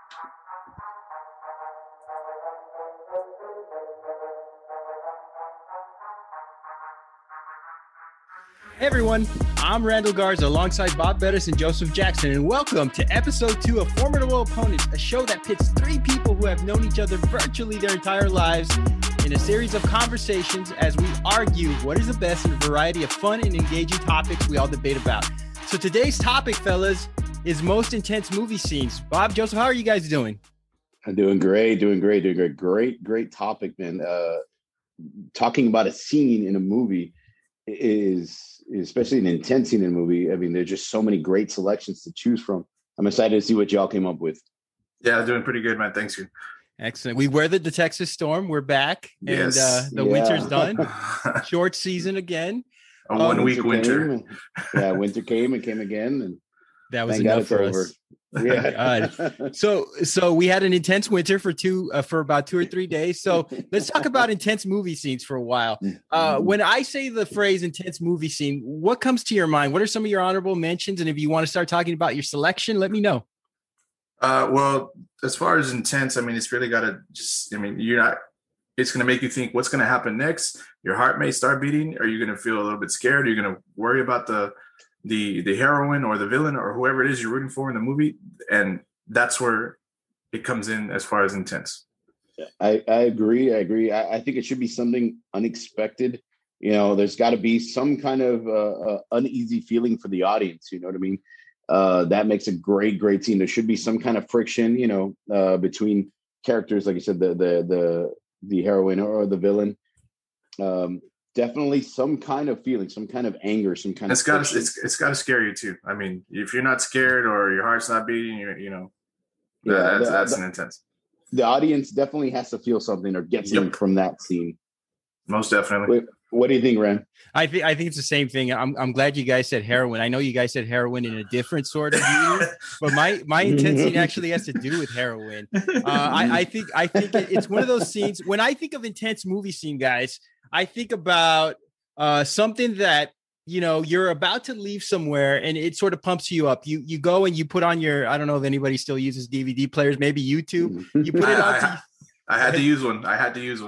Hey everyone, I'm Randall Garza alongside Bob Bettis and Joseph Jackson, and welcome to episode 2 of Formidable Opponents, a show that pits 3 people who have known each other virtually their entire lives in a series of conversations as we argue what is the best in a variety of fun and engaging topics we all debate about. So today's topic, fellas, is most intense movie scenes. Bob, Joseph, how are you guys doing? I'm doing great. Great topic, man. Talking about a scene in a movie is especially an intense scene in a movie. I mean, there's just so many great selections to choose from. I'm excited to see what y'all came up with. Yeah, doing pretty good, man. Thanks you. Excellent. We weathered the Texas storm. We're back, and winter's done. Short season again. A 1 week winter. Winter came and came again, and that was enough for us. Yeah. So we had an intense winter for about 2 or 3 days. So let's talk about intense movie scenes for a while. When I say the phrase intense movie scene, what comes to your mind? What are some of your honorable mentions? And if you want to start talking about your selection, let me know. Well, as far as intense, I mean, it's really got to it's going to make you think what's going to happen next. Your heart may start beating. Are you going to feel a little bit scared? Are you going to worry about the heroine or the villain or whoever it is you're rooting for in the movie? And that's where it comes in as far as intense. I agree. I think it should be something unexpected. You know, there's got to be some kind of uneasy feeling for the audience. You know what I mean? That makes a great scene. There should be some kind of friction, between characters, like you said, the heroine or the villain. Definitely some kind of feeling, some kind of anger, some kind it's got to scare you too. I mean, if you're not scared or your heart's not beating, that's an intense. The audience definitely has to feel something or get something from that scene. Most definitely. What do you think, Ren? I think it's the same thing. I'm glad you guys said heroin. I know you guys said heroin in a different sort of view, but my intensity actually has to do with heroin. I think it's one of those scenes. When I think of intense movie scene, guys, I think about something that, you're about to leave somewhere and it sort of pumps you up. You go and you put on your, I don't know if anybody still uses DVD players, maybe YouTube. You put it on. I had to use one.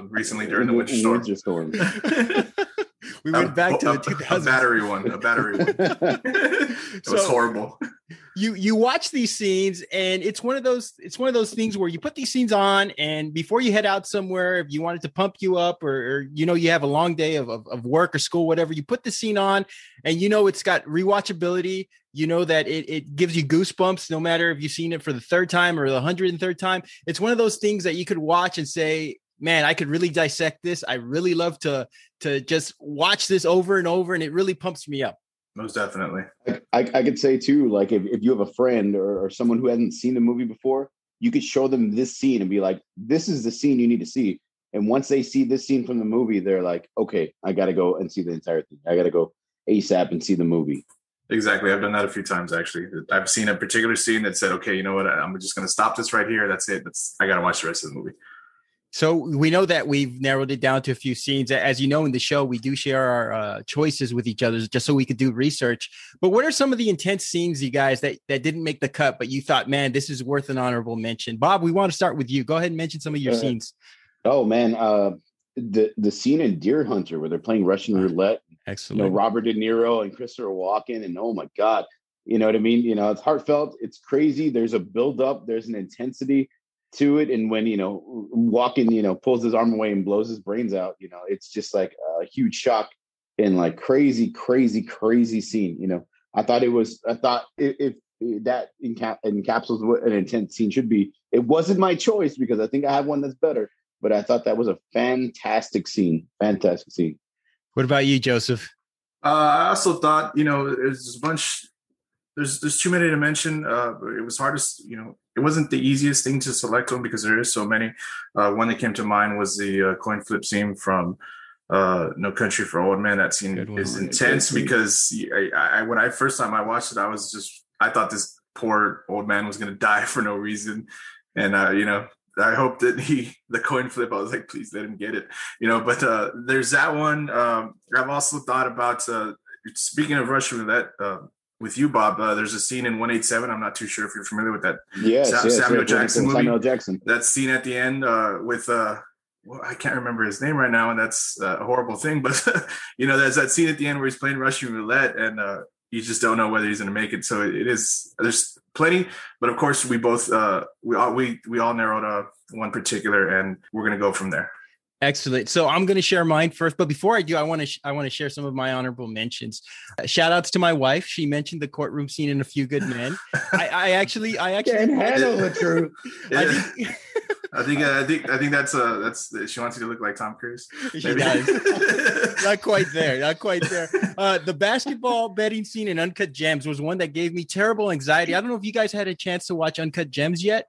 Recently during the winter storm. We went back to the 2000s. A battery one. It was horrible. You watch these scenes and it's one of those things where you put these scenes on and before you head out somewhere, if you wanted to pump you up or you have a long day of work or school, whatever, you put the scene on and it's got rewatchability. You know that it gives you goosebumps no matter if you've seen it for the 3rd time or the 103rd time. It's one of those things that you could watch and say, man, I could really dissect this. I really love to just watch this over and over, and it really pumps me up. Most definitely. I could say too, like if you have a friend or someone who hasn't seen the movie before, you could show them this scene and be like, this is the scene you need to see. And once they see this scene from the movie, they're like, okay, I got to go and see the entire thing. I got to go ASAP and see the movie. Exactly. I've done that a few times, actually. I've seen a particular scene that said, okay, you know what? I'm just going to stop this right here. That's it. I got to watch the rest of the movie. So we know that we've narrowed it down to a few scenes. As you know, in the show, we do share our choices with each other just so we could do research. But what are some of the intense scenes, you guys, that didn't make the cut, but you thought, man, this is worth an honorable mention? Bob, we want to start with you. Go ahead and mention some of your scenes. Oh, man. The scene in Deer Hunter where they're playing Russian roulette. Excellent. Robert De Niro and Christopher Walken, and oh my God, you know what I mean? It's heartfelt. It's crazy. There's a buildup. There's an intensity to it. And when, Walken, pulls his arm away and blows his brains out, it's just like a huge shock and like crazy scene. I thought if that encapsulates what an intense scene should be. It wasn't my choice because I think I have one that's better, but I thought that was a fantastic scene. What about you, Joseph? I also thought, there's a bunch. There's too many to mention. It was hard to, it wasn't the easiest thing to select one because there is so many. One that came to mind was the coin flip scene from No Country for Old Men. That scene is intense because when I first time I watched it, I thought this poor old man was going to die for no reason, and I hope that the coin flip, I was like, please let him get it, but there's that one. I've also thought about, speaking of Russian roulette, with you, Bob. There's a scene in 187. I'm not too sure if you're familiar with that. Yes, Samuel Jackson movie. Samuel Jackson. That scene at the end with well, I can't remember his name right now, and that's a horrible thing. But there's that scene at the end where he's playing Russian roulette, and you just don't know whether he's going to make it. So it is. There's plenty, but of course we both we all narrowed one particular, and we're going to go from there. Excellent. So I'm going to share mine first, but before I do, I want to share some of my honorable mentions. Shout outs to my wife. She mentioned the courtroom scene in A Few Good Men. I actually can't handle the truth. I think that's she wants you to look like Tom Cruise. She does. Not quite there. The basketball betting scene in Uncut Gems was one that gave me terrible anxiety. I don't know if you guys had a chance to watch Uncut Gems yet.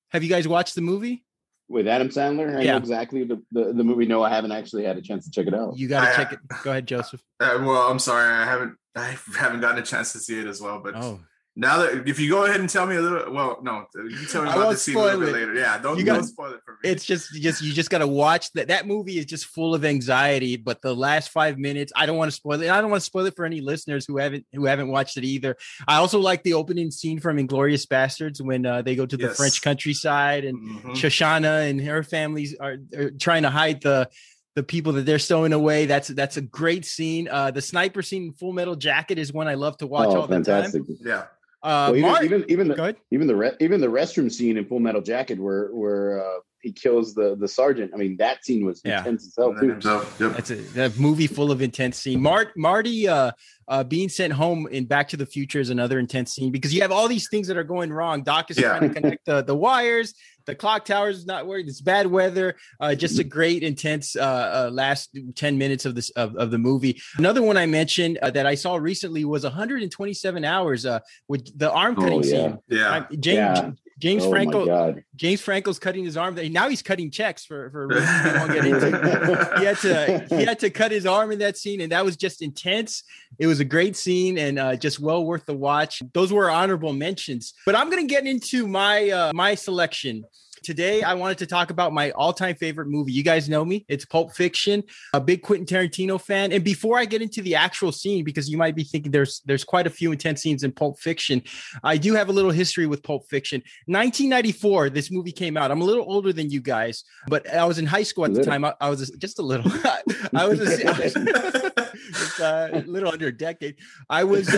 Have you guys watched the movie? With Adam Sandler? I know exactly the movie. No, I haven't actually had a chance to check it out. You got to check it. Go ahead, Joseph. Well, I'm sorry. I haven't gotten a chance to see it as well, but now that if you go ahead and tell me a little, well, no, you can tell me about the scene a little bit later. Yeah, don't spoil it for me. It's just you just got to watch that. That movie is just full of anxiety, but the last 5 minutes, I don't want to spoil it. I don't want to spoil it for any listeners who haven't watched it either. I also like the opening scene from Inglourious Bastards when they go to the French countryside and Shoshana and her families are trying to hide the people that they're stowing away. That's a great scene. The sniper scene in Full Metal Jacket is one I love to watch all fantastic. the time. Yeah. Even the restroom scene in Full Metal Jacket where he kills the sergeant. I mean, that scene was intense as hell too. That's a movie full of intense scene. Marty being sent home in Back to the Future is another intense scene because you have all these things that are going wrong. Doc is trying to connect the wires. The clock tower is not working. It's bad weather. Just a great, intense last 10 minutes of the movie. Another one I mentioned that I saw recently was 127 Hours with the arm cutting scene. Yeah. James Franco. James Franco's cutting his arm. Now he's cutting checks for we won't get into. He had to cut his arm in that scene, and that was just intense. It was a great scene and just well worth the watch. Those were honorable mentions. But I'm going to get into my selection. Today, I wanted to talk about my all-time favorite movie. You guys know me. It's Pulp Fiction, a big Quentin Tarantino fan. And before I get into the actual scene, because you might be thinking there's quite a few intense scenes in Pulp Fiction, I do have a little history with Pulp Fiction. 1994, this movie came out. I'm a little older than you guys, but I was in high school at the time. I was just a little. I was a little under a decade. I was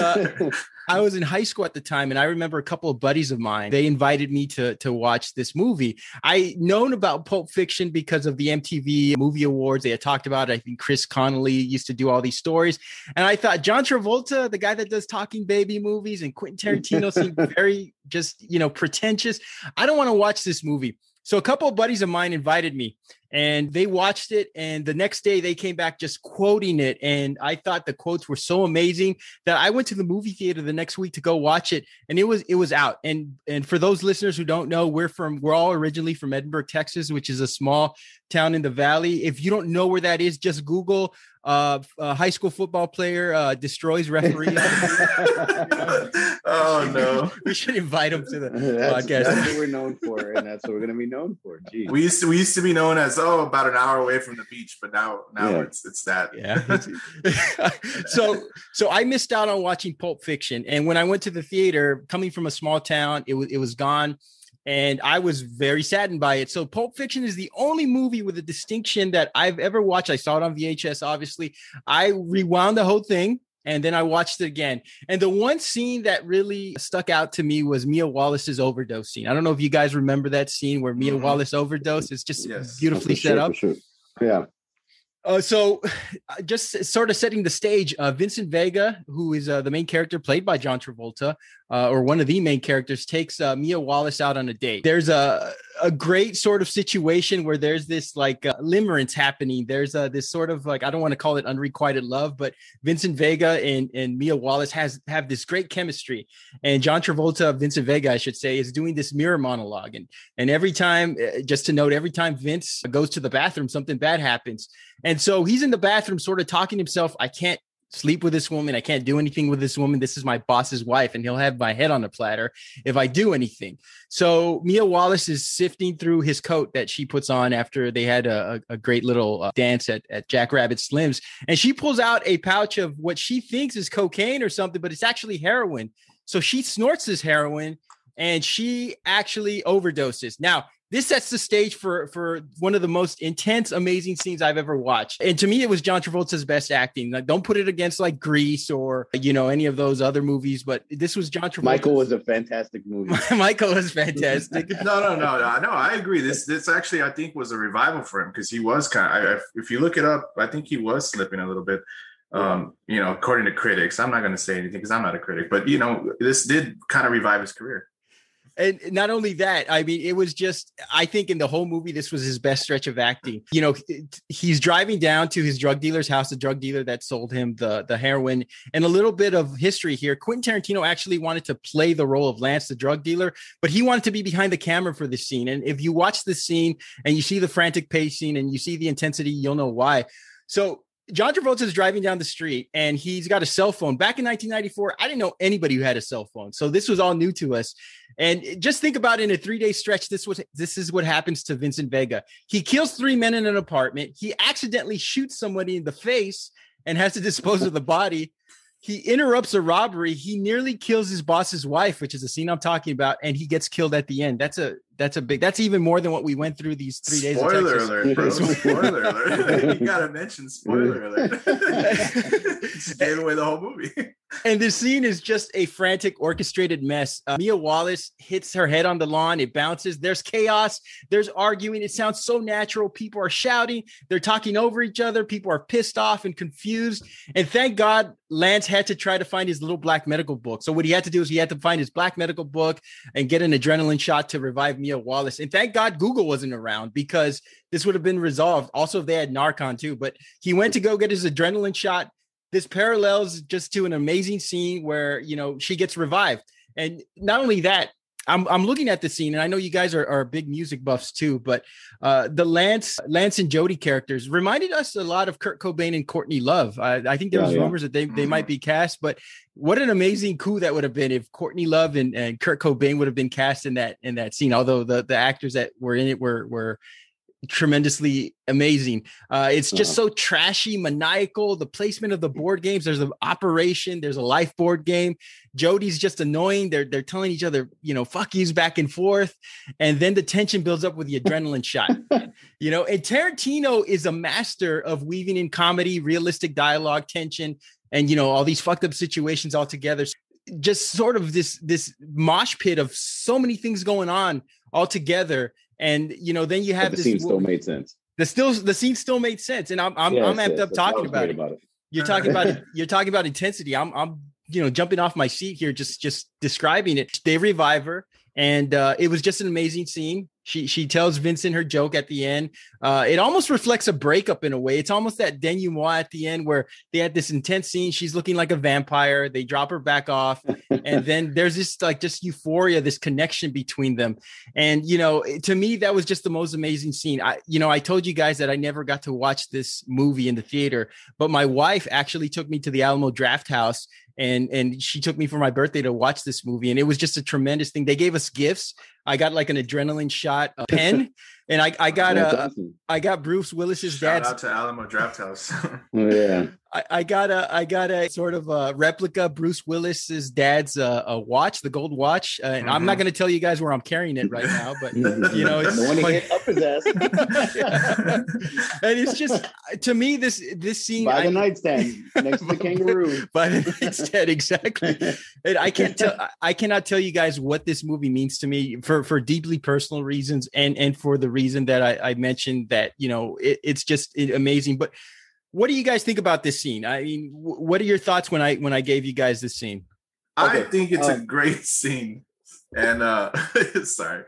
in high school at the time, and I remember a couple of buddies of mine. They invited me to watch this movie. I known about Pulp Fiction because of the MTV Movie Awards. They had talked about it. I think Chris Connolly used to do all these stories, and I thought John Travolta, the guy that does Talking Baby movies, and Quentin Tarantino seemed very just pretentious. I don't want to watch this movie. So a couple of buddies of mine invited me, and they watched it. And the next day they came back just quoting it. And I thought the quotes were so amazing that I went to the movie theater the next week to go watch it. And it was out. And for those listeners who don't know, we're all originally from Edinburgh, Texas, which is a small town in the Valley. If you don't know where that is, just Google a high school football player destroys referee. Oh no! We should invite him to the podcast. That's what we're known for, and that's what we're going to be known for. Jeez. We used to be known as about an hour away from the beach, but now it's that. Yeah. So I missed out on watching Pulp Fiction, and when I went to the theater, coming from a small town, it was gone. And I was very saddened by it. So Pulp Fiction is the only movie with a distinction that I've ever watched. I saw it on VHS, obviously. I rewound the whole thing, and then I watched it again. And the one scene that really stuck out to me was Mia Wallace's overdose scene. I don't know if you guys remember that scene where Mia Wallace overdosed. It's just beautifully set up. Sure. Yeah. So just sort of setting the stage, Vincent Vega, who is the main character played by John Travolta, or one of the main characters, takes Mia Wallace out on a date. There's a great sort of situation where there's this like limerence happening. There's this sort of like, I don't want to call it unrequited love, but Vincent Vega and Mia Wallace have this great chemistry. And John Travolta, Vincent Vega, I should say, is doing this mirror monologue. And every time, just to note, every time Vince goes to the bathroom, something bad happens. And so he's in the bathroom sort of talking to himself. I can't sleep with this woman. I can't do anything with this woman. This is my boss's wife, and he'll have my head on a platter if I do anything. So Mia Wallace is sifting through his coat that she puts on after they had a great little dance at Jack Rabbit Slim's. And she pulls out a pouch of what she thinks is cocaine or something, but it's actually heroin. So she snorts this heroin and she actually overdoses. Now, this sets the stage for one of the most intense, amazing scenes I've ever watched. And to me, it was John Travolta's best acting. Like, don't put it against like Grease or, any of those other movies, but this was John Travolta. Michael was a fantastic movie. Michael was fantastic. No, I agree. This actually, I think, was a revival for him because he was if you look it up, I think he was slipping a little bit. According to critics. I'm not going to say anything because I'm not a critic, but this did kind of revive his career. And not only that, I mean, it was just, I think in the whole movie, this was his best stretch of acting. He's driving down to his drug dealer's house, the drug dealer that sold him the heroin. And a little bit of history here. Quentin Tarantino actually wanted to play the role of Lance, the drug dealer, but he wanted to be behind the camera for this scene. And if you watch this scene and you see the frantic pacing and you see the intensity, you'll know why. So John Travolta is driving down the street and he's got a cell phone. Back in 1994, I didn't know anybody who had a cell phone. So this was all new to us. And just think about it, in a 3-day stretch, this is what happens to Vincent Vega. He kills 3 men in an apartment. He accidentally shoots somebody in the face and has to dispose of the body. He interrupts a robbery. He nearly kills his boss's wife, which is the scene I'm talking about, and he gets killed at the end. That's even more than what we went through these 3 days. Spoiler alert, bro. Spoiler alert. You gotta mention spoiler alert. Just gave away the whole movie. And this scene is just a frantic, orchestrated mess. Mia Wallace hits her head on the lawn. It bounces. There's chaos. There's arguing. It sounds so natural. People are shouting. They're talking over each other. People are pissed off and confused. And thank God Lance had to try to find his little black medical book. So what he had to do is he had to find his black medical book and get an adrenaline shot to revive Mia Wallace. And thank God Google wasn't around, because this would have been resolved. Also, if they had Narcan too, but he went to go get his adrenaline shot. This parallels just to an amazing scene where, she gets revived. And not only that, I'm looking at the scene, and I know you guys are big music buffs too, but the Lance and Jody characters reminded us a lot of Kurt Cobain and Courtney Love. I think there was rumors that they might be cast, but what an amazing coup that would have been if Courtney Love and Kurt Cobain would have been cast in that scene. Although the actors that were in it were tremendously amazing. It's just so trashy, maniacal. The placement of the board games, there's an operation, there's a life board game. Jody's just annoying. They're telling each other, fuck yous back and forth. And then the tension builds up with the adrenaline shot. And Tarantino is a master of weaving in comedy, realistic dialogue, tension, and all these fucked up situations all together. Just sort of this mosh pit of so many things going on all together. And then you have the scene still made sense. The scene still made sense, and I'm amped up talking about it. You're talking about intensity. I'm jumping off my seat here, just describing it. They revive her, and it was just an amazing scene. She tells Vincent her joke at the end. It almost reflects a breakup in a way. It's almost that denouement at the end where they had this intense scene. She's looking like a vampire. They drop her back off. And then there's this just euphoria, this connection between them. And, to me, that was just the most amazing scene. I told you guys that I never got to watch this movie in the theater, but my wife actually took me to the Alamo Draft House, and she took me for my birthday to watch this movie. And it was just a tremendous thing. They gave us gifts. I got like an adrenaline shot pen, and I got Bruce Willis's dad's. Shout out to Alamo Draft House. Yeah. I got a sort of a replica Bruce Willis's dad's a watch, the gold watch. And I'm not going to tell you guys where I'm carrying it right now, but it's the one he hit up his ass. Yeah. And it's just, to me, this scene by the nightstand next to the kangaroo. By the nightstand, exactly. And I cannot tell you guys what this movie means to me for deeply personal reasons, and for the reason that I mentioned, that it's just amazing. But what do you guys think about this scene? I mean, what are your thoughts when I gave you guys this scene? I think it's a great scene. And sorry.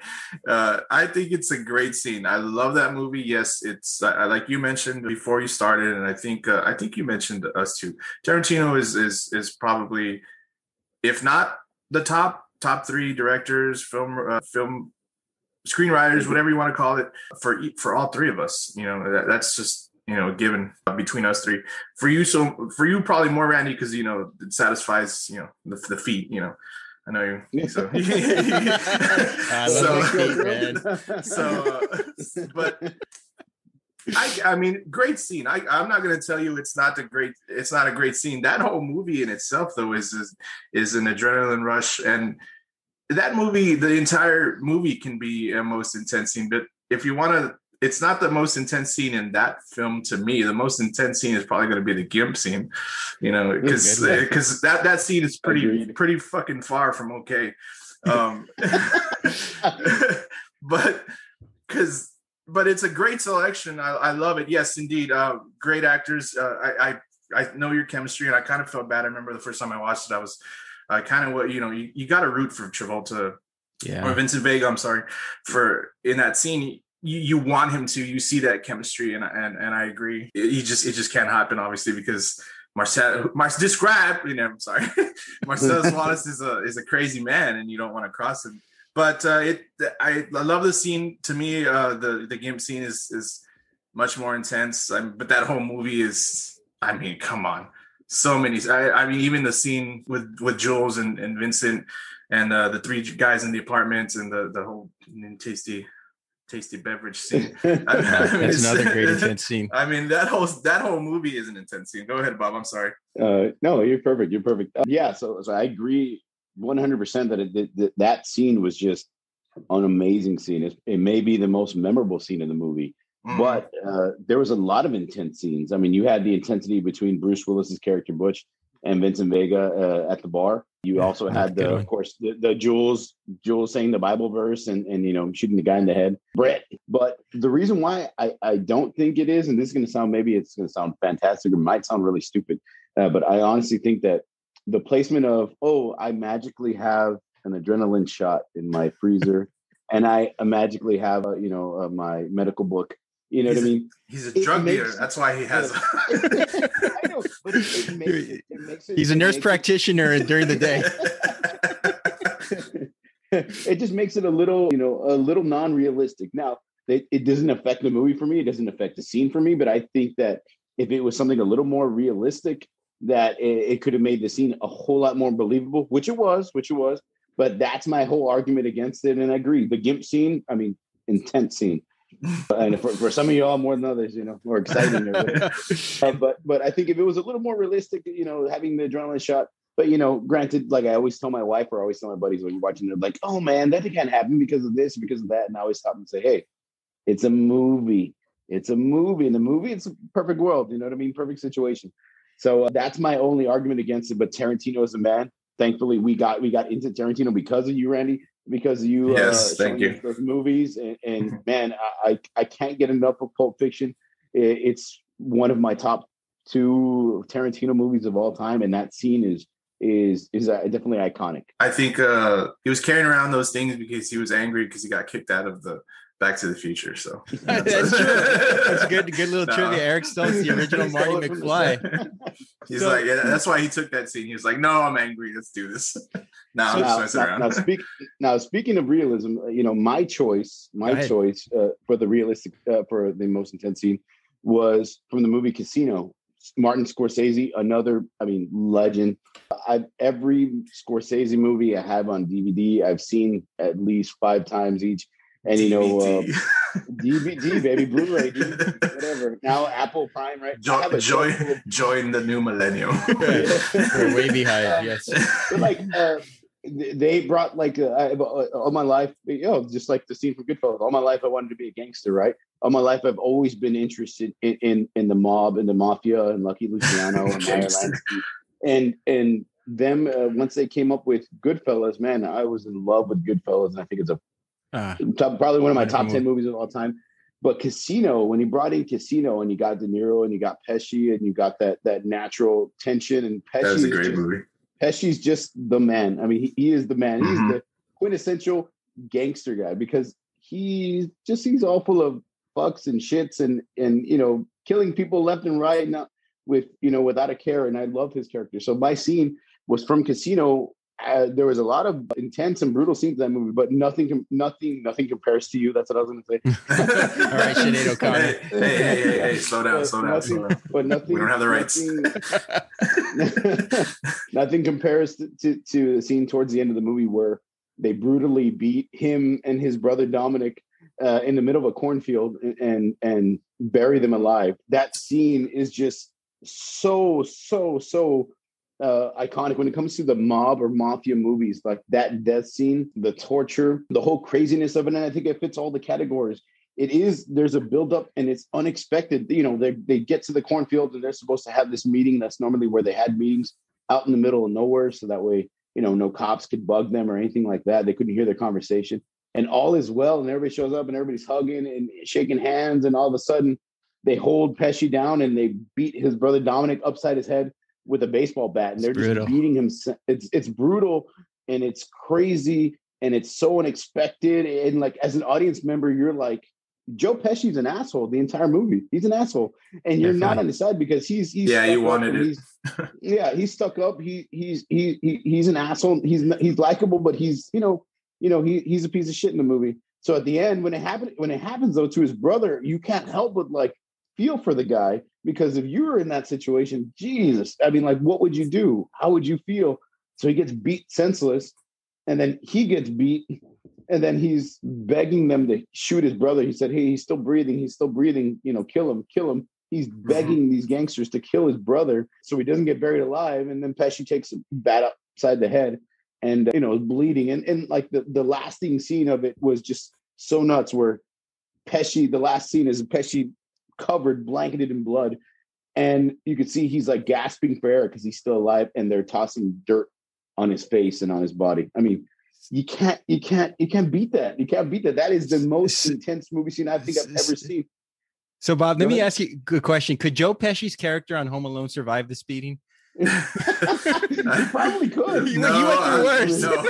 I think it's a great scene. I love that movie. Yes, it's like you mentioned before you started, and I think you mentioned us too. Tarantino is probably, if not the top 3 directors, film screenwriters, whatever you want to call it, for all 3 of us. That's just, given between us three. For you, probably more Randy, because it satisfies the feet. I know you. So, but I mean, great scene. I'm not going to tell you it's not a great scene. That whole movie in itself, though, is an adrenaline rush, and that movie, the entire movie can be a most intense scene. But if you want to, it's not the most intense scene in that film to me. The most intense scene is probably going to be the Gimp scene, because that scene is pretty fucking far from okay. But it's a great selection. I love it. Yes, indeed. Great actors. I know your chemistry, and I kind of felt bad. I remember the first time I watched it, I was kind of you got to root for Travolta or Vincent Vega. I'm sorry, for in that scene. You want him to. You see that chemistry, and I agree. It just can't happen, obviously, because Marcellus Wallace is a crazy man, and you don't want to cross him. But I love the scene. To me, the Gimp scene is much more intense. But that whole movie is, I mean, come on, so many. I mean, even the scene with Jules and Vincent and the three guys in the apartment and the whole tasty beverage scene. That's another great intense scene. I mean, that whole movie is an intense scene. Go ahead, Bob. I'm sorry. No, you're perfect. You're perfect. So I agree 100% that scene was just an amazing scene. It may be the most memorable scene in the movie, but there was a lot of intense scenes. I mean, you had the intensity between Bruce Willis's character Butch and Vincent Vega at the bar. You also had of course, the Jules saying the Bible verse and shooting the guy in the head, Brett. But the reason why I don't think it is, and this is going to sound, maybe it's going to sound fantastic or might sound really stupid, but I honestly think that the placement of, I magically have an adrenaline shot in my freezer, and I magically have my medical book. You know what I mean? He's a drug dealer. That's why he has. I know, but it makes it. He's a nurse practitioner during the day. It just makes it a little non-realistic. Now, it doesn't affect the movie for me. It doesn't affect the scene for me. But I think that if it was something a little more realistic, that it could have made the scene a whole lot more believable, which it was. But that's my whole argument against it. And I agree. The Gimp scene, I mean, intense scene. And for some of y'all more than others, more exciting. But I think if it was a little more realistic, having the adrenaline shot. But granted, like I always tell my wife or I always tell my buddies when you're watching, they're like, "Oh man, that can't happen because of this, because of that." And I always stop and say, "Hey, it's a movie. It's a movie. In the movie, it's a perfect world. You know what I mean? Perfect situation." So that's my only argument against it. But Tarantino is a man. Thankfully, we got into Tarantino because of you, Randy. Because you thank you. Those movies and man, I can't get enough of Pulp Fiction. It's one of my top 2 Tarantino movies of all time, and that scene is definitely iconic. I think he was carrying around those things because he was angry because he got kicked out of the Back to the Future. So that's true. That's good little trivia. Eric Stone's the original Marty McFly. He's like, that's why he took that scene. He was like, "No, I'm angry. Let's do this." Now speaking of realism, my choice for the realistic for the most intense scene was from the movie Casino. Martin Scorsese, another, legend. Every Scorsese movie I have on DVD, I've seen at least 5 times each. And DVD, baby, Blu-ray, DVD, whatever. Now Apple Prime, right? Join the new millennium. We're way behind, yes. But they brought all my life, just like the scene from Goodfellas. All my life, I wanted to be a gangster, right? All my life, I've always been interested in the mob and the mafia and Lucky Luciano and Meyer Lansky. And them once they came up with Goodfellas, man, I was in love with Goodfellas, and I think it's probably one of my top 10 movies of all time. But Casino, when he brought in Casino and you got De Niro and you got Pesci and you got that natural tension, and Pesci, that was a great movie. Pesci's just the man. I mean, he is the man. He's the quintessential gangster guy because he's all full of fucks and shits and killing people left and right, not with without a care. And I love his character. So my scene was from Casino. there was a lot of intense and brutal scenes in that movie, but nothing compares to you. That's what I was going to say. All right, Sinead O'Connor. Hey, slow down. But nothing. We don't have the rights. Nothing compares to the scene towards the end of the movie where they brutally beat him and his brother Dominic in the middle of a cornfield and bury them alive. That scene is just so iconic when it comes to the mob or mafia movies. Like that death scene, the torture, the whole craziness of it, and I think it fits all the categories. There's a buildup and it's unexpected. They get to the cornfield and they're supposed to have this meeting. That's normally where they had meetings, out in the middle of nowhere, so that way no cops could bug them or anything like that. They couldn't hear their conversation, and all is well, and everybody shows up and everybody's hugging and shaking hands, and all of a sudden they hold Pesci down and they beat his brother Dominic upside his head with a baseball bat, and they're just beating him. It's brutal and it's crazy and it's so unexpected, and like as an audience member you're like, Joe Pesci's an asshole the entire movie. He's an asshole, and you're not on his side because he's you wanted it. He's stuck up. He's an asshole. He's likable, but he's he's a piece of shit in the movie. So at the end, when it happens though to his brother, you can't help but like feel for the guy, because if you were in that situation, Jesus, I mean, like, what would you do? How would you feel? So he gets beat senseless, and then he gets beat. And then he's begging them to shoot his brother. He said, hey, he's still breathing. Kill him. He's begging these gangsters to kill his brother so he doesn't get buried alive. And then Pesci takes a bat upside the head and, bleeding. And like the lasting scene of it was just so nuts, where Pesci, the last scene is Pesci covered, blanketed in blood. And you could see he's like gasping for air because he's still alive, and they're tossing dirt on his face and on his body. I mean, you can't beat that. You can't beat that. That is the most intense movie scene I think I've ever seen. So, Bob, let me ask you a good question. Could Joe Pesci's character on Home Alone survive this beating? He probably could. He went through worse. No.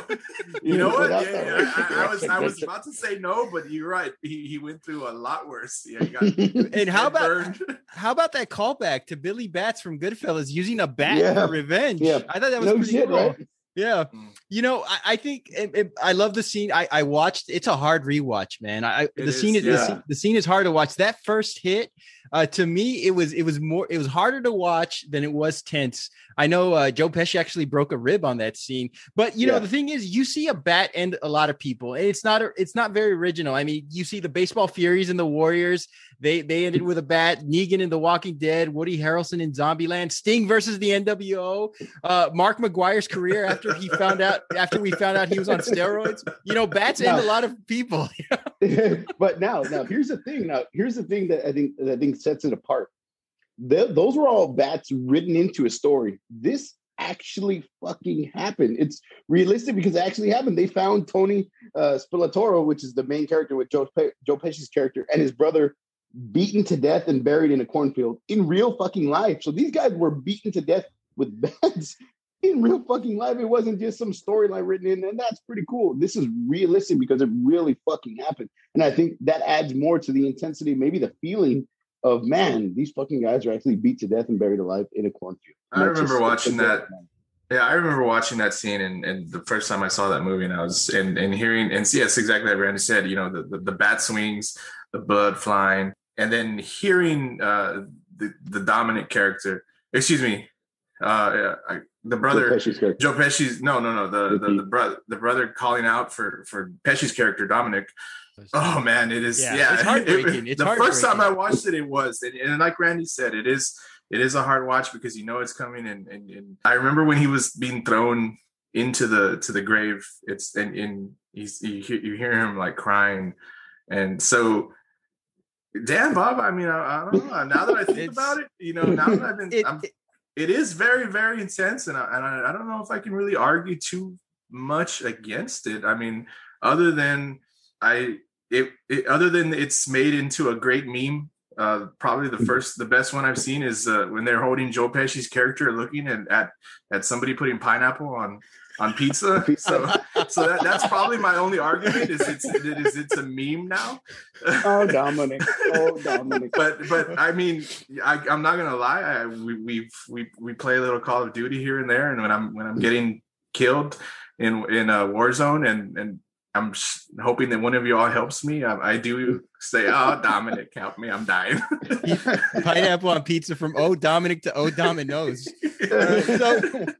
You know what? I was about to say no, but you're right. He went through a lot worse. Yeah, he got and how about that callback to Billy Bats from Goodfellas using a bat for revenge? Yeah. I thought that was pretty cool. Right? Yeah. I think I love the scene. I watched. It's a hard rewatch, man. The scene is hard to watch. That first hit, to me, it was harder to watch than it was tense. I know Joe Pesci actually broke a rib on that scene, but the thing is, you see a bat end a lot of people, and it's not very original. I mean, you see the Baseball Furies and the Warriors. They ended with a bat. Negan in The Walking Dead. Woody Harrelson in Zombieland. Sting versus the NWO. Mark McGuire's career after we found out he was on steroids. Bats end a lot of people. But now here's the thing that I think sets it apart. Those were all bats written into a story. This actually fucking happened. It's realistic because it actually happened. They found Tony Spillatore, which is the main character with Joe Pesci's character, and his brother beaten to death and buried in a cornfield in real fucking life. So these guys were beaten to death with bats in real fucking life. It wasn't just some storyline written in, and that's pretty cool. This is realistic because it really fucking happened. And I think that adds more to the intensity, maybe the feeling of, man, these fucking guys are actually beat to death and buried alive in a cornfield. I remember watching that. Yeah, I remember watching that scene, and the first time I saw that movie, and I was and hearing, and yes, exactly like Randy said, the bat swings, the blood flying, and then hearing the dominant character, excuse me, the brother, Joe Pesci's, the brother calling out for Pesci's character Dominic. Oh man, it is. Yeah, it's heartbreaking. The first time I watched it, it was, and like Randy said, it is a hard watch because it's coming. And I remember when he was being thrown into the grave. It's and you hear him like crying, and so. Damn, Bob. I mean, I don't know. Now that I think about it, now that I've been, it is very, very intense, and I don't know if I can really argue too much against it. I mean, other than it's made into a great meme. Probably the best one I've seen is when they're holding Joe Pesci's character looking at somebody putting pineapple on pizza. So that's probably my only argument is it's a meme now. Oh, Dominic. But I mean, I'm not gonna lie. We play a little Call of Duty here and there, and when I'm getting killed in a war zone, and I'm hoping that one of you all helps me. I do say, "Oh, Dominic, help me! I'm dying." Pineapple on pizza from Dominic to Domino's. When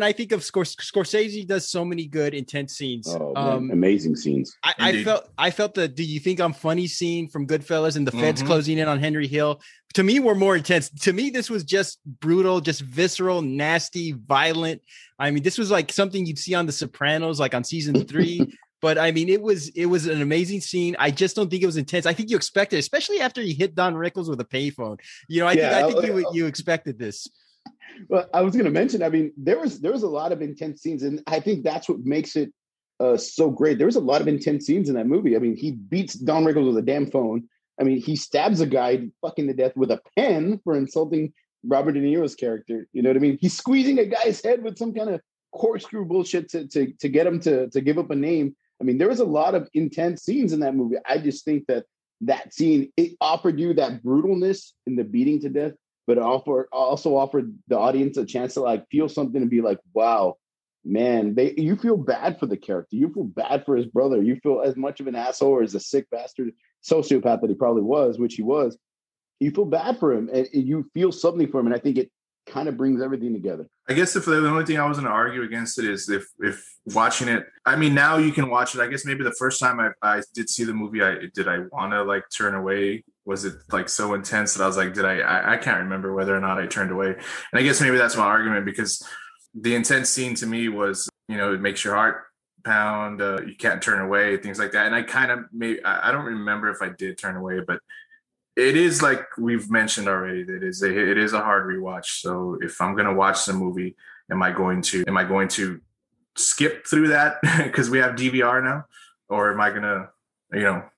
I think of Scorsese does so many good intense scenes. Amazing scenes. I felt the "Do you think I'm funny" scene from Goodfellas and the feds closing in on Henry Hill. To me, were more intense. To me, this was just brutal, just visceral, nasty, violent. I mean, this was like something you'd see on The Sopranos, like on season 3. But I mean, it was an amazing scene. I just don't think it was intense. I think you expected, especially after he hit Don Rickles with a payphone. I think you expected this. Well, I was going to mention. I mean, there was a lot of intense scenes, and I think that's what makes it so great. There was a lot of intense scenes in that movie. I mean, he beats Don Rickles with a damn phone. I mean, he stabs a guy fucking to death with a pen for insulting Robert De Niro's character. You know what I mean? He's squeezing a guy's head with some kind of corkscrew bullshit to get him to give up a name. I mean, there was a lot of intense scenes in that movie. I just think that scene, it offered you that brutalness in the beating to death, but it also offered the audience a chance to like feel something and be like, wow, man, you feel bad for the character. You feel bad for his brother. You feel as much of an asshole or as a sick bastard sociopath that he probably was, which he was. You feel bad for him and you feel something for him. And I think it kind of brings everything together. I guess if the only thing I was going to argue against it is if watching it, I mean, now you can watch it. I guess maybe the first time I did see the movie, I want to like turn away? Was it like so intense that I was like, I can't remember whether or not I turned away. And I guess maybe that's my argument, because the intense scene to me was, it makes your heart pound. You can't turn away, things like that. And I kind of I don't remember if I did turn away, but it is like we've mentioned already that it is a hard rewatch. So if I'm going to watch the movie, am I going to skip through that because we have DVR now, or am I going to,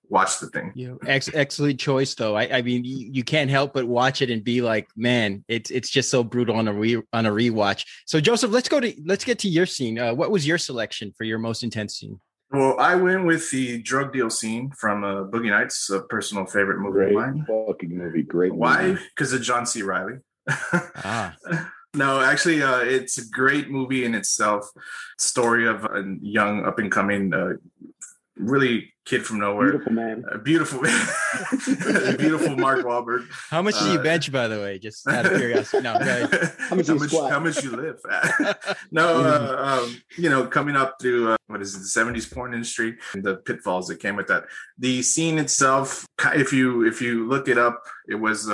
watch the thing? Excellent choice, though. I mean, you can't help but watch it and be like, man, it's just so brutal on a rewatch. So Joseph, let's get to your scene. What was your selection for your most intense scene? Well, I went with the drug deal scene from Boogie Nights, a personal favorite movie of mine. Fucking movie, great. Why? Because of John C. Reilly. No, actually, it's a great movie in itself. Story of a young, up and coming, really kid from nowhere. Beautiful man. Beautiful Mark Wahlberg. How much do you bench, by the way? Just out of curiosity. No, how much you live at? No, coming up through the 70s porn industry and the pitfalls that came with that. The scene itself, if you look it up, it was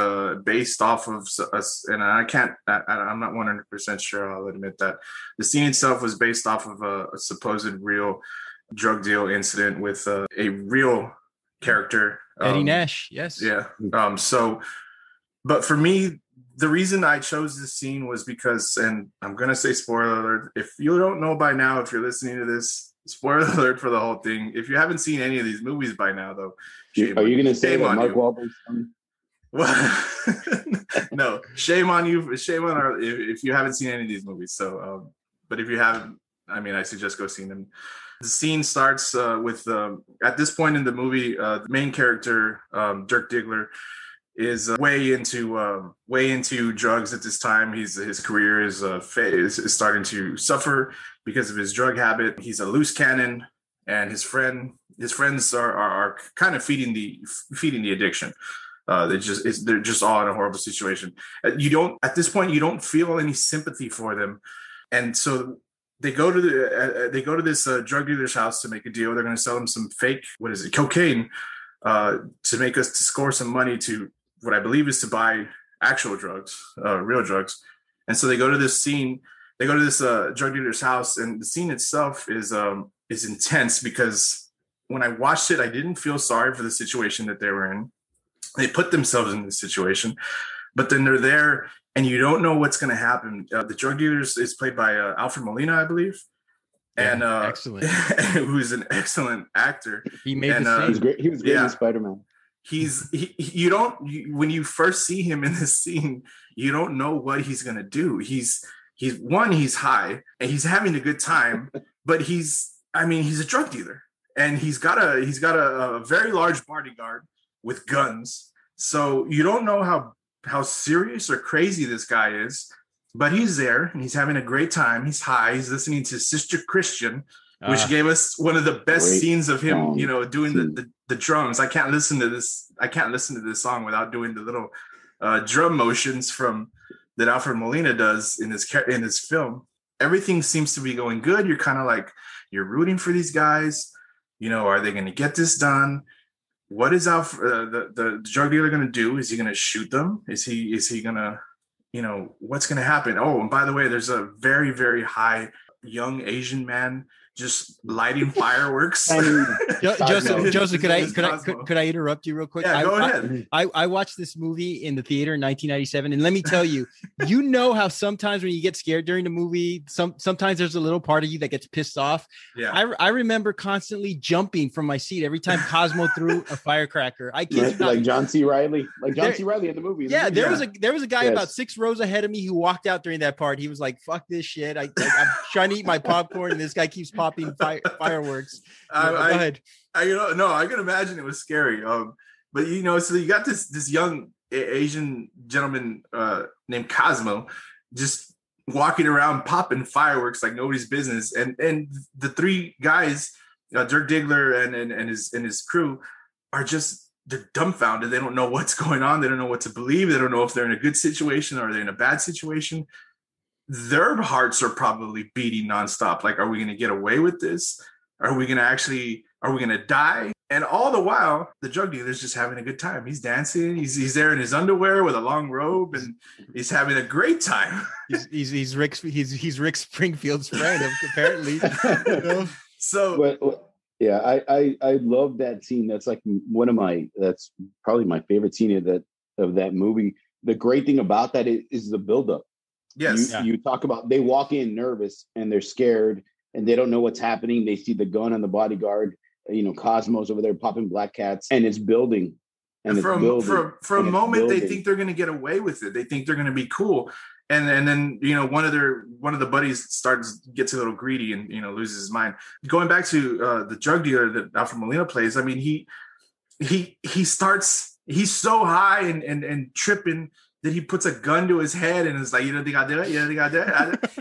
based off of us, and I'm not 100% sure. I'll admit that the scene itself was based off of a supposed real drug deal incident with a real character, Eddie Nash. Yes. Yeah. But for me, the reason I chose this scene was because, and I'm gonna say spoiler alert, if you don't know by now, if you're listening to this, spoiler alert for the whole thing. If you haven't seen any of these movies by now, though, are you gonna say that Mark Wahlberg's son? Well, no, shame on you. Shame on if you haven't seen any of these movies. So, but if you haven't, I mean, I suggest go see them. The scene starts with at this point in the movie, the main character, Dirk Diggler, is way into drugs at this time. His career is starting to suffer because of his drug habit. He's a loose cannon, and his friends are kind of feeding the addiction. They're just all in a horrible situation. At this point you don't feel any sympathy for them, and so they go to this drug dealer's house to make a deal. They're going to sell him some fake cocaine to score some money to what I believe is to buy actual drugs, real drugs. And so they go to this scene. They go to this drug dealer's house, and the scene itself is intense because when I watched it, I didn't feel sorry for the situation that they were in. They put themselves in this situation, but then they're there and you don't know what's going to happen. The drug dealer is played by Alfred Molina, I believe. And excellent. Who's an excellent actor. He made the scene. He was great. He was great in Spider-Man. When you first see him in this scene, you don't know what he's going to do. He's high and he's having a good time, but he's a drug dealer, and he's got a very large bodyguard with guns. So you don't know how serious or crazy this guy is. but he's there and he's having a great time. He's high. He's listening to Sister Christian, which gave us one of the best scenes of him, doing the drums. I can't listen to this song without doing the little drum motions that Alfred Molina does in his film. Everything seems to be going good. You're kind of like, you're rooting for these guys. Are they going to get this done? What is the drug dealer going to do? Is he going to shoot them? Is he going to, what's going to happen? Oh, and by the way, there's a very, very high young Asian man just lighting fireworks. Joseph, could I interrupt you real quick? Yeah, go ahead. I watched this movie in the theater in 1997, and let me tell you, how sometimes when you get scared during the movie, sometimes there's a little part of you that gets pissed off. Yeah, I remember constantly jumping from my seat every time Cosmo threw a firecracker. I kid you not. Like John C. Reilly, in the movie. Yeah, there was a guy about 6 rows ahead of me who walked out during that part. He was like, "Fuck this shit! I'm trying to eat my popcorn, and this guy keeps popping fireworks." Go ahead. I can imagine it was scary. But so you got this young Asian gentleman named Cosmo just walking around popping fireworks like nobody's business, and the 3 guys, Dirk Diggler and his crew, they're dumbfounded. They don't know what's going on. They don't know what to believe. They don't know if they're in a good situation or they're in a bad situation. Their hearts are probably beating nonstop. Like, are we going to get away with this? Are we going to die? And all the while, the drug dealer's just having a good time. He's dancing. He's there in his underwear with a long robe, and he's having a great time. He's Rick Springfield's friend, apparently. So, yeah, I love that scene. That's like that's probably my favorite scene of that movie. The great thing about that is the buildup. Yes. You talk about, they walk in nervous and they're scared and they don't know what's happening. They see the gun on the bodyguard, Cosmo's over there popping black cats, and it's building. And for a moment, they think they're going to get away with it. They think they're going to be cool. And then, one of the buddies gets a little greedy and, loses his mind. Going back to the drug dealer that Alfred Molina plays. I mean, he's so high and tripping that he puts a gun to his head and is like, you don't think I did it? You don't think I did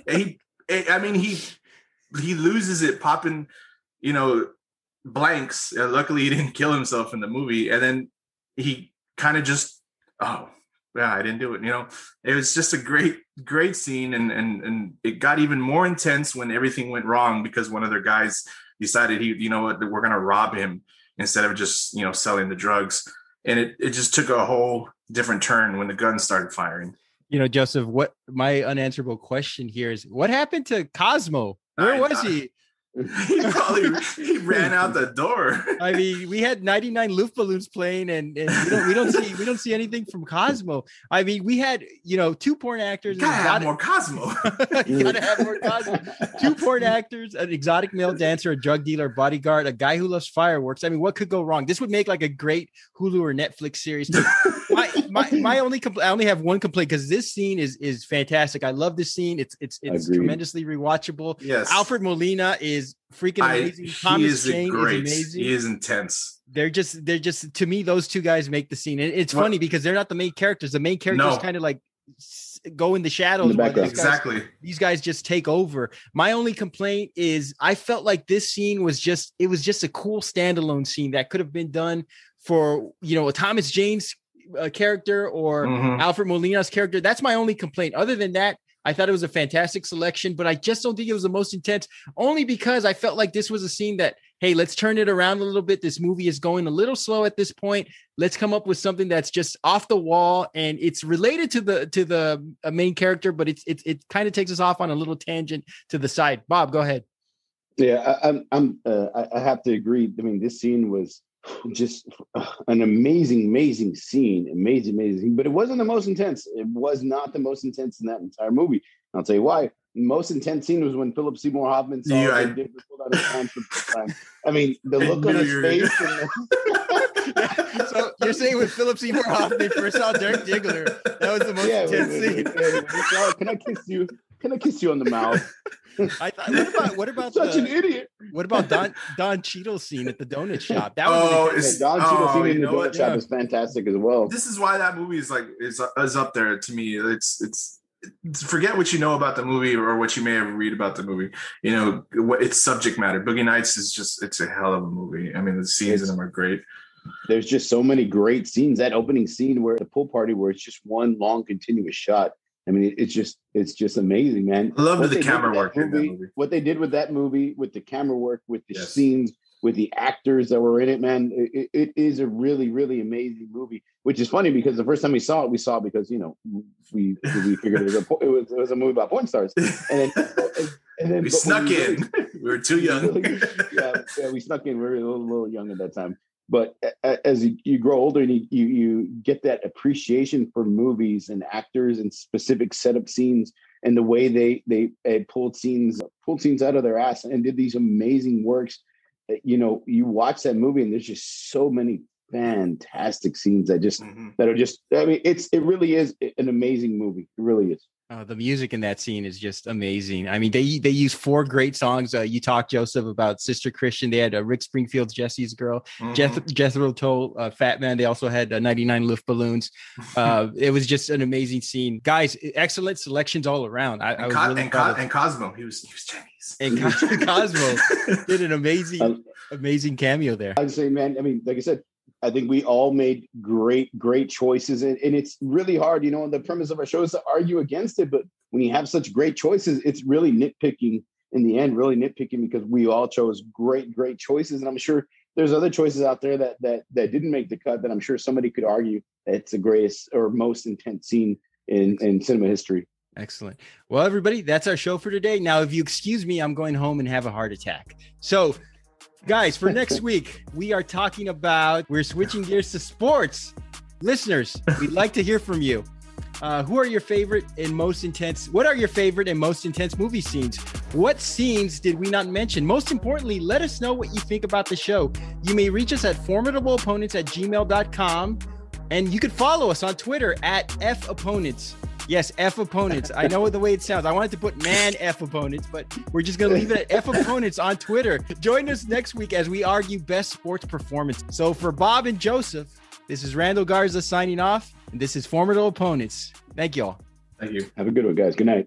it? And he loses it popping, blanks. Luckily, he didn't kill himself in the movie. And then he kind of just, oh, yeah, I didn't do it. It was just a great, great scene. And it got even more intense when everything went wrong because one of their guys decided we're going to rob him instead of just, selling the drugs. And it just took a whole different turn when the guns started firing. Joseph, what my unanswerable question here is, what happened to Cosmo? Where was he? He ran out the door. I mean, we had 99 Luftballons playing, and we don't see anything from Cosmo. I mean, we had 2 porn actors. Gotta have more Cosmo. Gotta have more Cosmo. 2 porn actors, an exotic male dancer, a drug dealer, bodyguard, a guy who loves fireworks. I mean, what could go wrong? This would make like a great Hulu or Netflix series. My only I only have one complaint because this scene is fantastic. I love this scene. It's tremendously rewatchable. Yes, Alfred Molina is freaking amazing. Thomas Jane is amazing. He is intense. They're just to me, those 2 guys make the scene. And it's funny because they're not the main characters. The main characters kind of like go in the shadows. Exactly. These guys just take over. My only complaint is I felt like this scene was just a cool standalone scene that could have been done for a Thomas Jane's character or Alfred Molina's character. That's my only complaint. Other than that, I thought it was a fantastic selection, but I just don't think it was the most intense, only because I felt like this was a scene that, hey, let's turn it around a little bit. This movie is going a little slow at this point. Let's come up with something that's just off the wall, and it's related to the main character, but it kind of takes us off on a little tangent to the side. Bob, go ahead. Yeah, I have to agree. I mean, this scene was just an amazing scene, amazing, but it wasn't the most intense. It was not the most intense in that entire movie. I'll tell you why. The most intense scene was when Philip Seymour Hoffman saw Dick pulled out his pants for the first time. I mean, the look on his face. So you're saying when Philip Seymour Hoffman first saw Dirk Diggler, that was the most intense scene. Can I kiss you? Can I kiss you on the mouth? I thought, what about such an idiot? What about Don Cheadle's scene at the donut shop? That was Don Cheadle's scene in the donut shop is fantastic as well. This is why that movie is up there to me. forget what you know about the movie or what you may have read about the movie. You know, what its subject matter. Boogie Nights is just, it's a hell of a movie. I mean, the scenes in them are great. There's just so many great scenes. That opening scene where the pool party, where it's just one long continuous shot. I mean, it's just amazing, man. I love the camera work in that movie. What they did with that movie, with the camera work, with the scenes, with the actors that were in it, man, it is a really, really amazing movie. Which is funny because the first time we saw it because, you know, we figured it was a movie about porn stars, and then we snuck in. We were too young. We snuck in. We were a little young at that time. But as you grow older and you get that appreciation for movies and actors and specific setup scenes and the way they pulled scenes out of their ass and did these amazing works. You know, you watch that movie and there's just so many fantastic scenes that are just, I mean, it really is an amazing movie. It really is. The music in that scene is just amazing. I mean, they use 4 great songs. You talked, Joseph, about Sister Christian. They had Rick Springfield's Jesse's Girl, Jethro Tull, Fat Man. They also had 99 Luft Balloons. It was just an amazing scene. Guys, excellent selections all around. And Cosmo, he was Chinese. And Cosmo did an amazing cameo there. I'd say, man, I mean, like I said, I think we all made great choices. And it's really hard, you know, and the premise of our show is to argue against it. But when you have such great choices, it's really nitpicking in the end, because we all chose great choices. And I'm sure there's other choices out there that didn't make the cut that I'm sure somebody could argue that it's the greatest or most intense scene in cinema history. Excellent. Well, everybody, that's our show for today. Now, if you excuse me, I'm going home and have a heart attack. So, guys, for next week, we're switching gears to sports. Listeners, we'd like to hear from you. What are your favorite and most intense movie scenes? What scenes did we not mention? Most importantly, let us know what you think about the show. You may reach us at formidableopponents@gmail.com, and you could follow us on Twitter at FOpponents. Yes, F Opponents. I know the way it sounds. I wanted to put man F Opponents, but we're just going to leave it at F Opponents on Twitter. Join us next week as we argue best sports performance. So for Bob and Joseph, this is Randall Garza signing off, and this is Formidable Opponents. Thank you all. Thank you. Have a good one, guys. Good night.